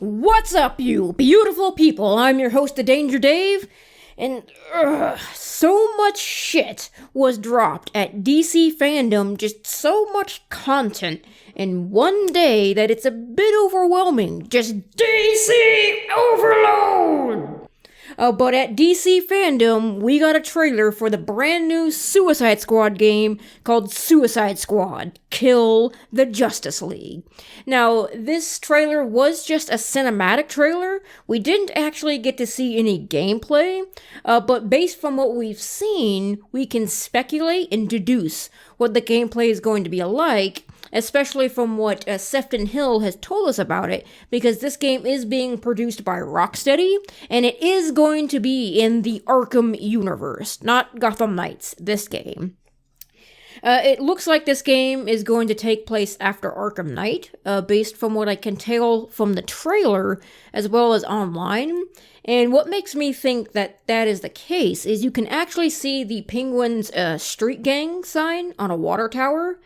What's up, you beautiful people? I'm your host, The Danger Dave, and so much shit was dropped at DC Fandom, just so much content in one day that it's a bit overwhelming. Just DC overload! But at DC Fandom, we got a trailer for the brand new Suicide Squad game called Suicide Squad: Kill the Justice League. Now, this trailer was just a cinematic trailer. We didn't actually get to see any gameplay, but based from what we've seen, we can speculate and deduce what the gameplay is going to be like, especially from what Sefton Hill has told us about it, because this game is being produced by Rocksteady, and it is going to be in the Arkham universe, not Gotham Knights, this game. It looks like this game is going to take place after Arkham Knight, based from what I can tell from the trailer, as well as online. And what makes me think that that is the case is you can actually see the Penguin's street gang sign on a water tower,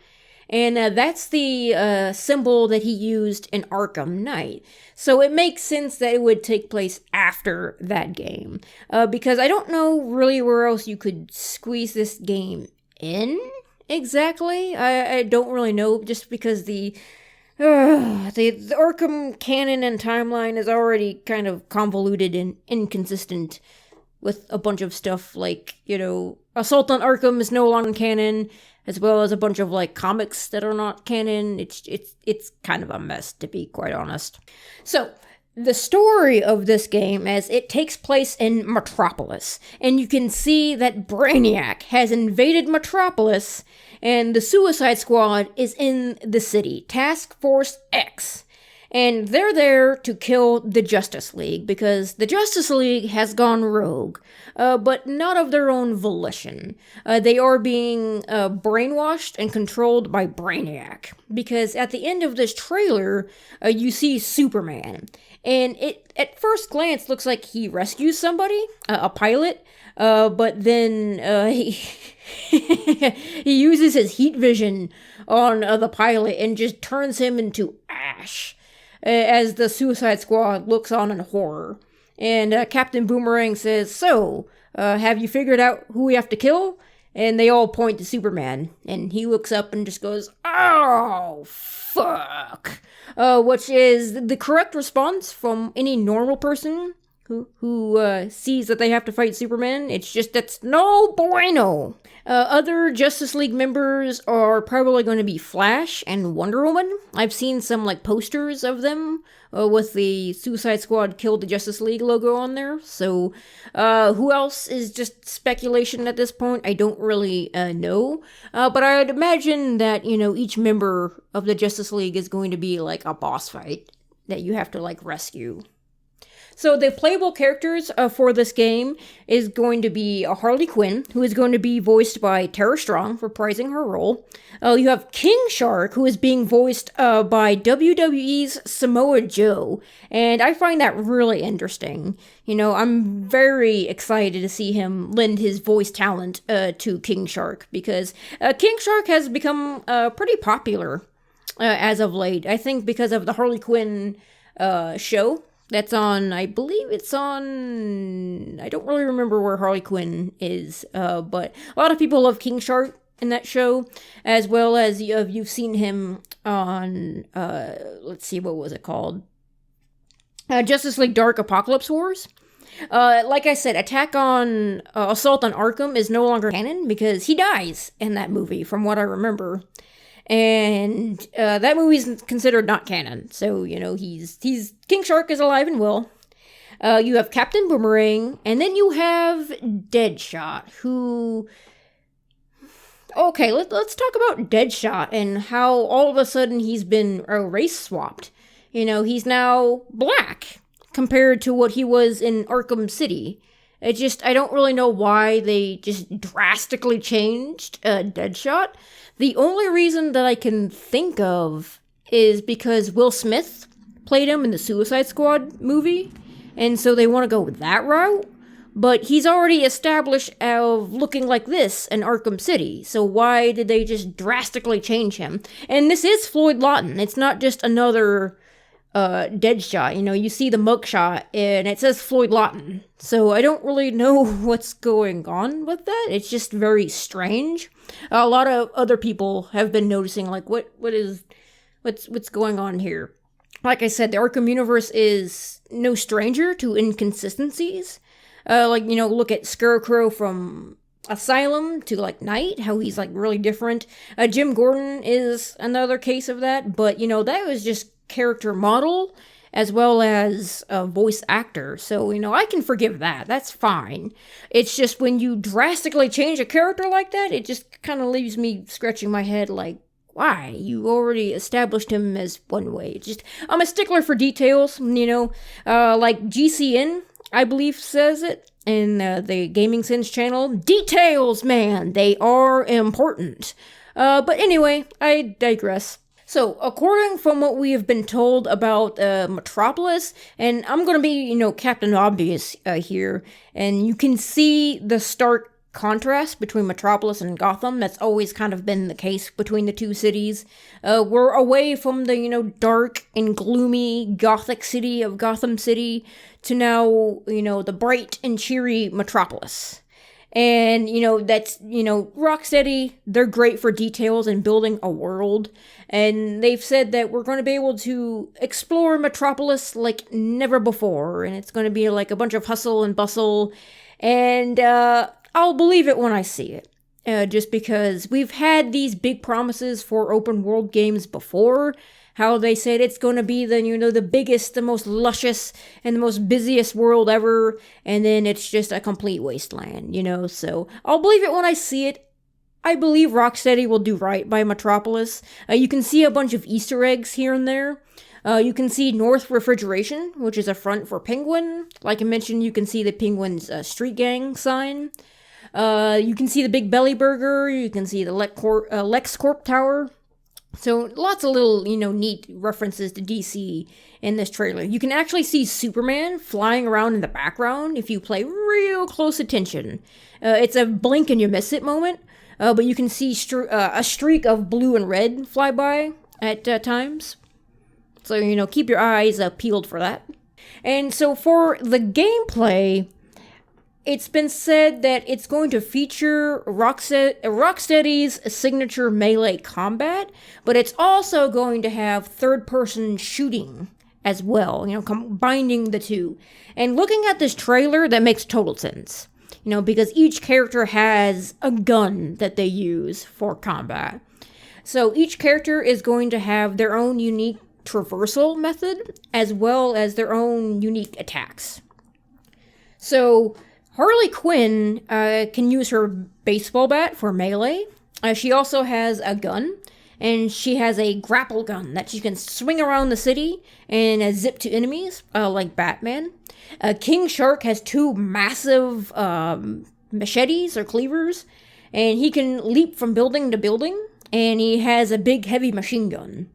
and that's the symbol that he used in Arkham Knight. So it makes sense that it would take place after that game. Because I don't know really where else you could squeeze this game in exactly. I don't really know, just because the Arkham canon and timeline is already kind of convoluted and inconsistent with a bunch of stuff like, Assault on Arkham is no longer canon, as well as a bunch of comics that are not canon. It's kind of a mess, to be quite honest. So, the story of this game, as it takes place in Metropolis, and you can see that Brainiac has invaded Metropolis, and the Suicide Squad is in the city, Task Force X. And they're there to kill the Justice League, because the Justice League has gone rogue, but not of their own volition. They are being brainwashed and controlled by Brainiac, because at the end of this trailer, you see Superman, and it at first glance looks like he rescues somebody, a pilot, but then he uses his heat vision on the pilot and just turns him into ash, as the Suicide Squad looks on in horror. And Captain Boomerang says, "So, have you figured out who we have to kill?" And they all point to Superman, and he looks up and just goes, "Oh, fuck!" Which is the correct response from any normal person who sees that they have to fight Superman. It's just, that's no bueno. Other Justice League members are probably going to be Flash and Wonder Woman. I've seen some posters of them with the Suicide Squad Kill the Justice League logo on there. So who else is just speculation at this point? I don't really know. But I'd imagine that, each member of the Justice League is going to be a boss fight that you have to rescue. So the playable characters for this game is going to be Harley Quinn, who is going to be voiced by Tara Strong, reprising her role. You have King Shark, who is being voiced by WWE's Samoa Joe, and I find that really interesting. I'm very excited to see him lend his voice talent to King Shark, because King Shark has become pretty popular as of late. I think because of the Harley Quinn show. That's on, I believe it's on, I don't really remember where Harley Quinn is, but a lot of people love King Shark in that show, as well as you've seen him on, let's see, what was it called? Justice League Dark Apocalypse Wars. Like I said, Attack on Assault on Arkham is no longer canon, because he dies in that movie, from what I remember. And that movie's considered not canon, so he's King Shark is alive and well. You have Captain Boomerang, and then you have Deadshot, who. Okay, let's talk about Deadshot and how all of a sudden he's been race swapped. He's now black compared to what he was in Arkham City. I don't really know why they just drastically changed Deadshot. The only reason that I can think of is because Will Smith played him in the Suicide Squad movie, and so they want to go that route. But he's already established of looking like this in Arkham City, so why did they just drastically change him? And this is Floyd Lawton. It's not just another Deadshot. You see the mugshot and it says Floyd Lawton. So I don't really know what's going on with that. It's just very strange. A lot of other people have been noticing, like, what's going on here. Like I said, the Arkham universe is no stranger to inconsistencies. Look at Scarecrow from Asylum to, like, Knight, how he's, like, really different. Jim Gordon is another case of that, but, that was just character model as well as a voice actor. So, I can forgive that. That's fine. It's just when you drastically change a character like that, it just kind of leaves me scratching my head like, why? You already established him as one way. It's just, I'm a stickler for details, like GCN, I believe, says it in the Gaming Sins channel. Details, man, they are important. But anyway, I digress. So, according from what we have been told about Metropolis, and I'm going to be, Captain Obvious here, and you can see the stark contrast between Metropolis and Gotham. That's always kind of been the case between the two cities. We're away from the, dark and gloomy gothic city of Gotham City to now, the bright and cheery Metropolis. And, that's, Rocksteady, they're great for details and building a world. And they've said that we're going to be able to explore Metropolis like never before. And it's going to be like a bunch of hustle and bustle. And, I'll believe it when I see it. Just because we've had these big promises for open world games before. How they said it's going to be the biggest, the most luscious, and the most busiest world ever. And then it's just a complete wasteland, So I'll believe it when I see it. I believe Rocksteady will do right by Metropolis. You can see a bunch of Easter eggs here and there. You can see North Refrigeration, which is a front for Penguin. Like I mentioned, you can see the Penguin's street gang sign. You can see the Big Belly Burger. You can see the LexCorp Tower. So lots of little, neat references to DC in this trailer. You can actually see Superman flying around in the background if you play real close attention. It's a blink and you miss it moment, but you can see a streak of blue and red fly by at times. So, keep your eyes peeled for that. And so for the gameplay, it's been said that it's going to feature Rocksteady's signature melee combat, but it's also going to have third-person shooting as well, combining the two. And looking at this trailer, that makes total sense, because each character has a gun that they use for combat. So each character is going to have their own unique traversal method, as well as their own unique attacks. So Harley Quinn can use her baseball bat for melee. She also has a gun, and she has a grapple gun that she can swing around the city and zip to enemies, like Batman. King Shark has two massive machetes or cleavers, and he can leap from building to building, and he has a big heavy machine gun.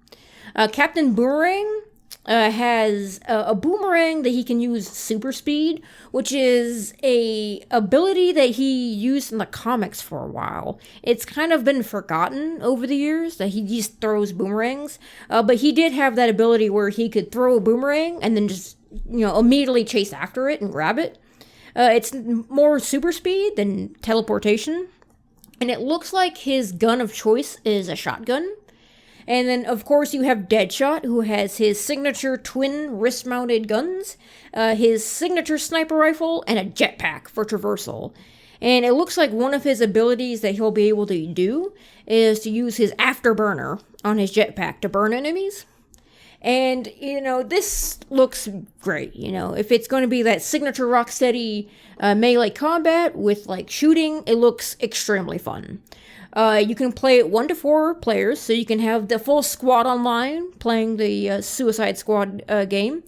Captain Boomerang has a boomerang that he can use super speed, which is a ability that he used in the comics for a while. It's kind of been forgotten over the years that he just throws boomerangs, but he did have that ability where he could throw a boomerang and then just, immediately chase after it and grab it. It's more super speed than teleportation, and it looks like his gun of choice is a shotgun. And then, of course, you have Deadshot, who has his signature twin wrist-mounted guns, his signature sniper rifle, and a jetpack for traversal. And it looks like one of his abilities that he'll be able to do is to use his afterburner on his jetpack to burn enemies. And, this looks great, If it's going to be that signature Rocksteady melee combat with, shooting, it looks extremely fun. You can play it 1 to 4 players, so you can have the full squad online playing the Suicide Squad game.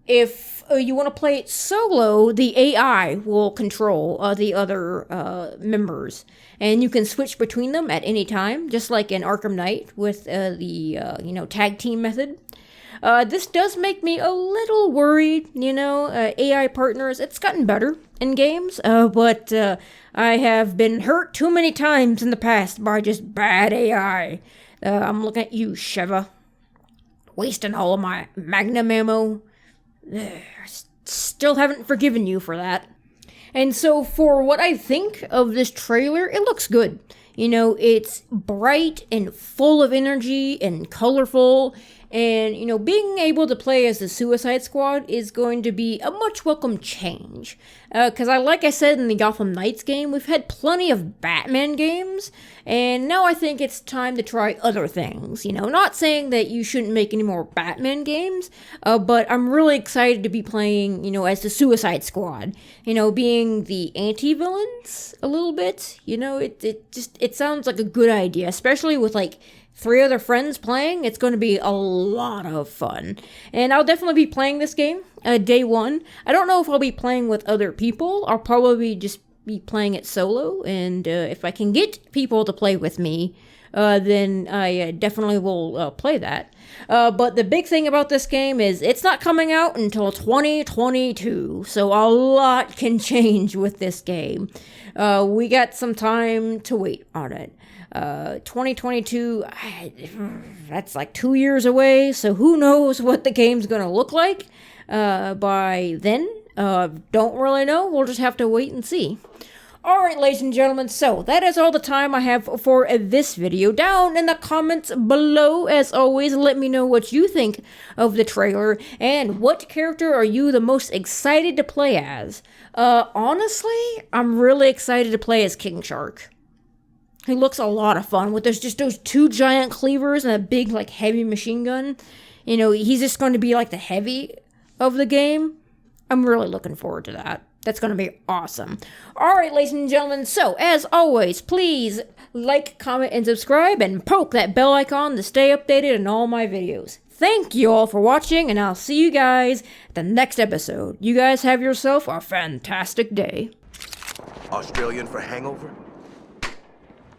If you want to play it solo, the AI will control the other members, and you can switch between them at any time, just like in Arkham Knight with the tag team method. This does make me a little worried, AI partners. It's gotten better in games, but I have been hurt too many times in the past by just bad AI. I'm looking at you, Sheva. wasting all of my magnum ammo. Still haven't forgiven you for that. And so for what I think of this trailer, it looks good. You know, it's bright and full of energy and colorful. And, you know, being able to play as the Suicide Squad is going to be a much welcome change. Because like I said in the Gotham Knights game, we've had plenty of Batman games. And now I think it's time to try other things. You know, not saying that you shouldn't make any more Batman games. But I'm really excited to be playing, you know, as the Suicide Squad. You know, being the anti-villains a little bit. You know, it sounds like a good idea. Especially with, like, 3 other friends playing. It's going to be a lot of fun. And I'll definitely be playing this game day one. I don't know if I'll be playing with other people. I'll probably just be playing it solo. And if I can get people to play with me, then I definitely will play that. But the big thing about this game is it's not coming out until 2022. So a lot can change with this game. We got some time to wait on it. 2022, that's like 2 years away, so who knows what the game's gonna look like by then. Don't really know, we'll just have to wait and see. Alright, ladies and gentlemen, so that is all the time I have for this video. Down in the comments below, as always, let me know what you think of the trailer, and what character are you the most excited to play as? Honestly, I'm really excited to play as King Shark. He looks a lot of fun with just those 2 giant cleavers and a big, like, heavy machine gun. You know, he's just going to be, like, the heavy of the game. I'm really looking forward to that. That's going to be awesome. Alright, ladies and gentlemen, so, as always, please like, comment, and subscribe, and poke that bell icon to stay updated on all my videos. Thank you all for watching, and I'll see you guys at the next episode. You guys have yourself a fantastic day. Australian for hangover?